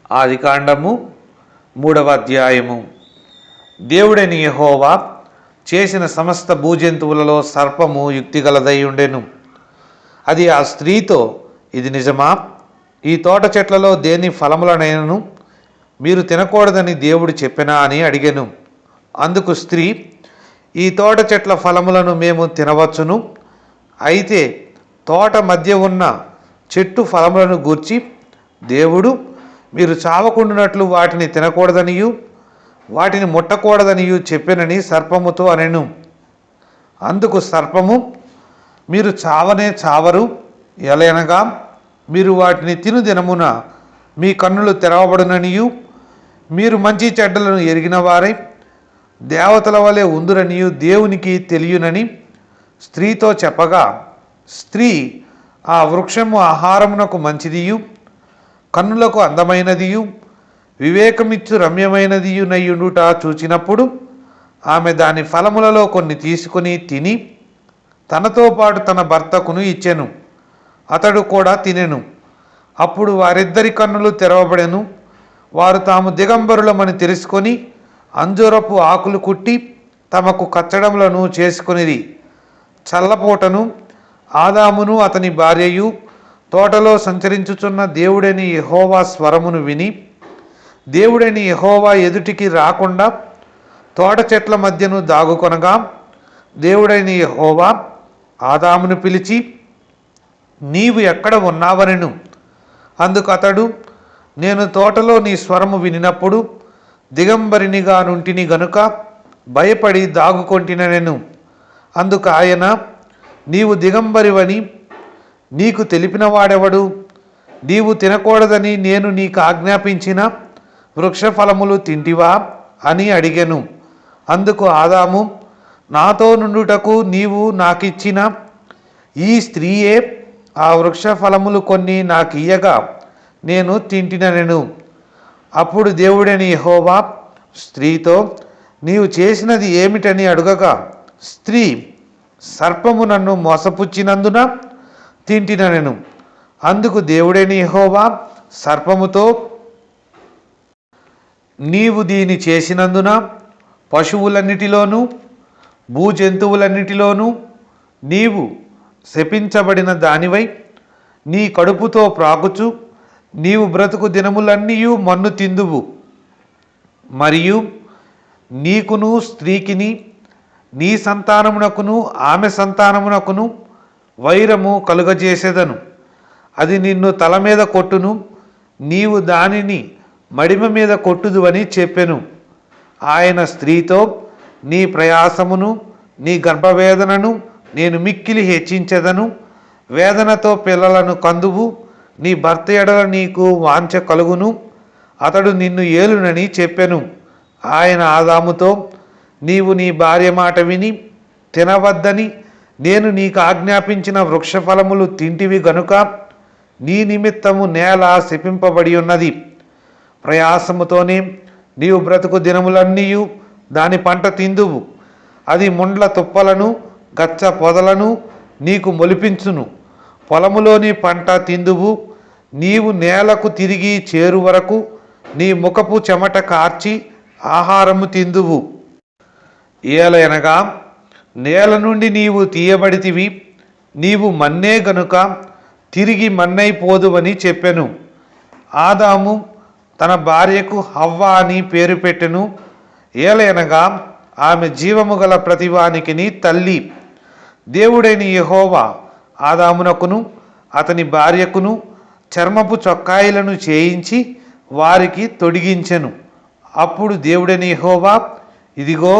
ఆదికాండము 3వ అధ్యాయము. దేవుడైన యెహోవా చేసిన సమస్త భూజంతువులలో సర్పము యుక్తిగలదై ఉండెను. అది ఆ స్త్రీతో, ఇది నిజమా? ఈ తోట చెట్లలో దేని ఫలములనైనను మీరు తినకూడదని దేవుడు చెప్పెనా అని అడిగెను. అందుకు స్త్రీ, ఈ తోట చెట్ల ఫలములను మేము తినవచ్చును, అయితే తోట మధ్య ఉన్న చెట్టు ఫలములను గూర్చి దేవుడు మీరు చావకుండునట్లు వాటిని తినకూడదనియు వాటిని ముట్టకూడదనియు చెప్పెనని సర్పముతో అనెను. అందుకు సర్పము, మీరు చావనే చావరు, ఎలయనగా మీరు వాటిని తిను దినమున మీ కన్నులు తెరవబడుననియు మీరు మంచి చెడ్డలను ఎరిగిన వారై దేవతల వలె ఉందురనియు దేవునికి తెలియనని స్త్రీతో చెప్పగా, స్త్రీ ఆ వృక్షము ఆహారమునకు మంచిదియు కన్నులకు అందమైనదియు వివేకమిచ్చు రమ్యమైనదియునయ్యుండుట చూచినప్పుడు ఆమె దాని ఫలములలో కొన్ని తీసుకుని తిని తనతో పాటు తన భర్తకును ఇచ్చెను. అతడు కూడా తినెను. అప్పుడు వారిద్దరి కన్నులు తెరవబడెను. వారు తాము దిగంబరులమని తెలుసుకొని అంజూరపు ఆకులు కుట్టి తమకు కచ్చడములను చేసుకొనిరి. చల్లపూటను ఆదామును అతని భార్యయు తోటలో సంచరించుచున్న దేవుడైన యెహోవా స్వరమును విని, దేవుడైన యెహోవా ఎదుటికి రాకుండా తోట చెట్ల మధ్యను దాగుకొనగా, దేవుడైన యెహోవా ఆదామును పిలిచి, నీవు ఎక్కడ ఉన్నావనెను. అందుకు అతడు, నేను తోటలో నీ స్వరము వినినప్పుడు దిగంబరినిగా నుంటిని గనుక భయపడి దాగుకొంటినెను. అందుకు ఆయన, నీవు దిగంబరివని నీకు తెలిపిన వాడెవడు? నీవు తినకూడదని నేను నీకు ఆజ్ఞాపించిన వృక్షఫలములు తింటివా అని అడిగెను. అందుకు ఆదాము, నాతో నుండుటకు నీవు నాకిచ్చిన ఈ స్త్రీయే ఆ వృక్షఫలములు కొన్ని నాకియ్యగా నేను తింటినెను. అప్పుడు దేవుడైన యెహోవా స్త్రీతో, నీవు చేసినది ఏమిటని అడుగగా, స్త్రీ, సర్పము నన్ను మోసపుచ్చినందున తింటినెను. అందుకు దేవుడైన యెహోవా సర్పముతో, నీవు దీని చేసినందున పశువులన్నిటిలోనూ భూజంతువులన్నిటిలోనూ నీవు శపించబడిన దానివై నీ కడుపుతో ప్రాకుచు నీవు బ్రతుకు దినములన్నీయు మన్ను తిందువు. మరియు నీకును స్త్రీకిని నీ సంతానమునకును ఆమె సంతానమునకును వైరము కలుగజేసేదను. అది నిన్ను తల మీద కొట్టును, నీవు దానిని మడిమ మీద కొట్టుదువని చెప్పెను. ఆయన స్త్రీతో, నీ ప్రయాసమును నీ గర్భవేదనను నేను మిక్కిలి హెచ్చించెదను. వేదనతో పిల్లలను కందువు. నీ భర్త ఎడల నీకు వాంఛ కలుగును, అతడు నిన్ను ఏలునని చెప్పెను. ఆయన ఆదాముతో, నీవు నీ భార్య మాట విని తినవద్దని నేను నీకు ఆజ్ఞాపించిన వృక్షఫలములు తింటివి గనుక నీ నిమిత్తము నేల శపింపబడి ఉన్నది. ప్రయాసముతోనే నీవు బ్రతుకు దినములన్నీయు దాని పంట తిందువు. అది ముండ్ల తుప్పలను గచ్చ పొదలను నీకు మొలిపించును. పొలములోని పంట తిందువు. నీవు నేలకు తిరిగి చేరు వరకు నీ ముఖపు చెమట కార్చి ఆహారము తిందువు. ఏలయనగా నేల నుండి నీవు తీయబడితివి, నీవు మన్నే గనుక తిరిగి మన్నైపోదువని చెప్పెను. ఆదాము తన భార్యకు హవ్వ అని పేరు పెట్టెను. ఏలయనగా ఆమె జీవము గల ప్రతివానికిని తల్లి. దేవుడైన యెహోవా ఆదామునకును అతని భార్యకును చర్మపు చొక్కాయిలను చేయించి వారికి తొడిగించెను. అప్పుడు దేవుడైన యెహోవా, ఇదిగో,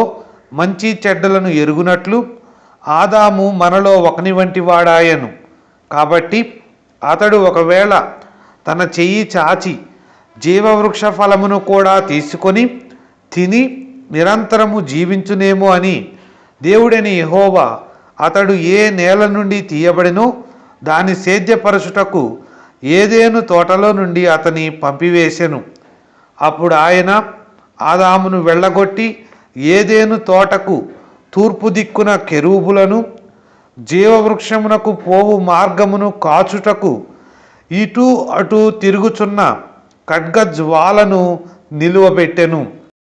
మంచి చెడ్డలను ఎరుగునట్లు ఆదాము మనలో ఒకని వంటి వాడాయను. కాబట్టి అతడు ఒకవేళ తన చెయ్యి చాచి జీవవృక్ష ఫలమును కూడా తీసుకొని తిని నిరంతరము జీవించునేమో అని దేవుడైన యెహోవా అతడు ఏ నేల నుండి తీయబడినో దాని సేద్యపరచుటకు ఏదెను తోటలో నుండి అతని పంపివేశెను. అప్పుడు ఆయన ఆదామును వెళ్ళగొట్టి ఏదెను తోటకు తూర్పు దిక్కున కెరూబులను, జీవవృక్షమునకు పోవు మార్గమును కాచుటకు ఇటు అటు తిరుగుచున్న ఖడ్గజ్వాలను నిలువబెట్టెను.